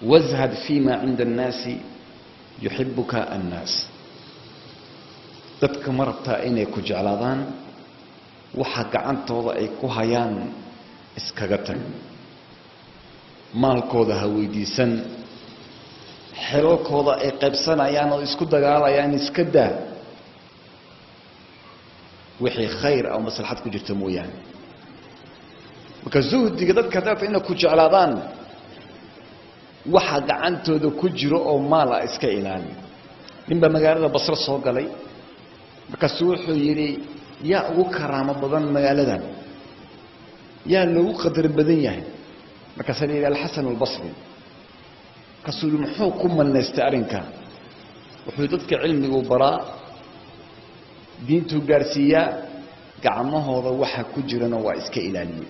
wazhad fima cinda annaasi yuxibuka annaas dadka ma rabtaa inay ku jeclaadaan waxa gacantooda ay ku hayaan iskaga tag maalkooda ha weydiisan xelalkooda ay qaybsanayaan oo isku dagaalayaan iska daa wixii khayr ama maslaxad ku jirta mooyaane marka zuhdiga dadka dadka inay ku jeclaadaan waxa gacantooda ku jiro oo maal ah iska ilaali ninba magaalada Basra soo galay markaasuu wuxuu yidhi yaa ugu karaamo badan magaaladan yaa loogu qadar badan yahay markaasuu yidhi alxasan albasri markaasuu yidhi muxuu ku malnaystay arrinkan wuxuu dadka cilmigu baraa diintuu gaarsiiyaa gacmahooda waxa ku jirana waa iska ilaaliyey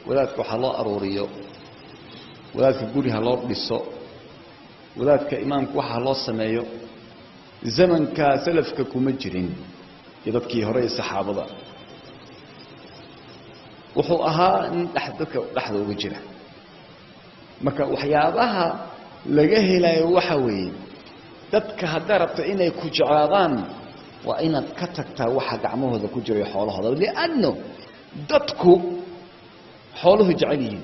wadaadka waxaa loo aruuriyo wadaadka guri ha loo dhiso wadaadka imaamku waxa loo sameeyo zamanka salafka kuma jirin iyo dadkii hore ee saxaabada wuxuu ahaa in dadka dhaxda uga jira marka waxyaabaha laga helayo waxa weeye dadka hadda rabta inay ku jeclaadaan waa inaad ka tagtaa waxa gacmahooda ku jira xoolahooda li'anno dadku xooluhu jecel yihiin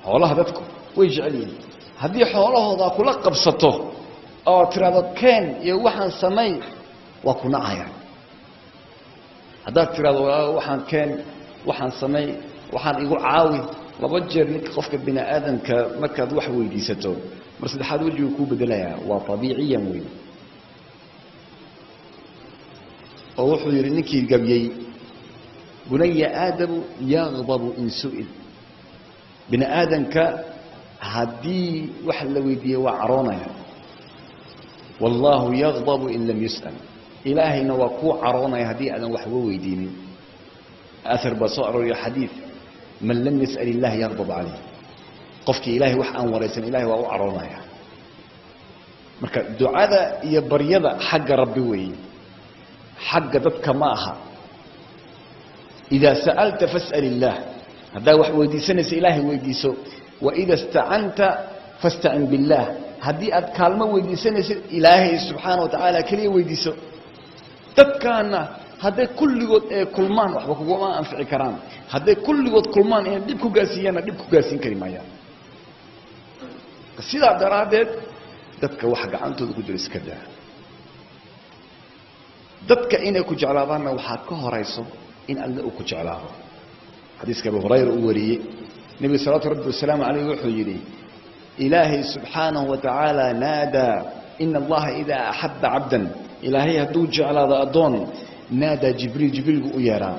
xoolaha dadku way jecel yihiin haddii xoolahooda kula qabsato oo tiraado keen iyo waxaan samay waa ku nacayaan haddaad tiraado waxaan keen waxaan samay waxaan igu caawi laba jeer ninka qofka bini aadamka markaad wax weydiisato mar saddexaad wajigu kuu bedelayaa waa tabiiciyan weyn oo wuxuu yidhi ninkii gabyey bunaya aadamu yaqdabu in su'il bini aadamka haddii wax la weydiiye waa caroonaya wallaahu yaqdabu in lam yus'al ilaahayna waa kuu caroonaya haddii aadan waxba weydiinin athar baa soo arooriyo xadiid man lam yas'al illahi yaqdab calayh qofkii ilaahay wax aan waraysan ilaahay waa u caroonaya marka ducada iyo baryada xagga rabbi weeye xagga dadka ma aha idaa sa'alta fas'al illaah haddaa wax weydiisanaysa ilaahay weydiiso waida istacanta fastacin billaah haddii aad kaalmo weydiisanaysid ilaahay subxaana wa tacaala keliya weydiiso dadkaana hadday kulligood ee kulmaan waxba kuguma anfici karaan hadday kulligood kulmaan inay dhib ku gaarsiiyaanna dhib ku gaarsiin kari maayaan sidaa daraaddeed dadka waxa gacantooda ku jira iska daa dadka inay ku jeclaadaanna waxaa ka horayso in alle uu ku jeclaado xadiiska abu hurayra uu wariyey nebiga salawaatu rabbi wasalaamu calayh wuxuu yidhi ilaahay subxaanahu wa tacaala naadaa ina allaha idaa axabba cabdan ilaahay hadduu jeclaado addoon naadaa jibriilgu u yeeraa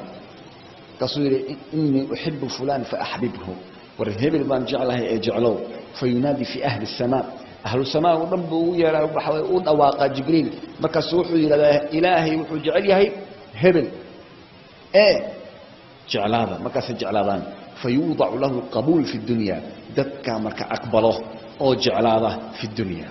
markaasuu yidhi inii uxibu fulaan faaxbibhu war hebel baan jeclahay ee jeclow fayunaadi fii ahli الsamaa ahlu samaa oo dhan buu ugu yeeraa waxa uu dhawaaqaa jibriil markaasuu wuxuu yidhahdaa ilaahay wuxuu jecel yahay hebel jeclaada markaasay jeclaadaan fayuudacu lahu qabuul fi اdunya dadkaa marka aqbalo oo jeclaada fi اdunya